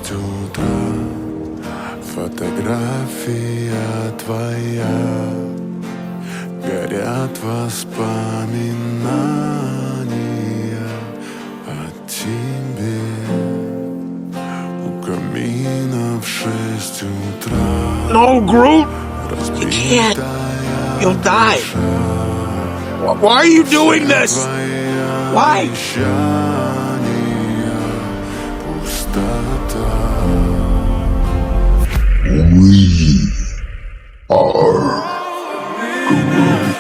утра. Фотография твоя, горят воспоминания о тебе. У камина в 6 утра. No, Groot! You can't! You'll die! Why are you doing this? Why? We are Groot.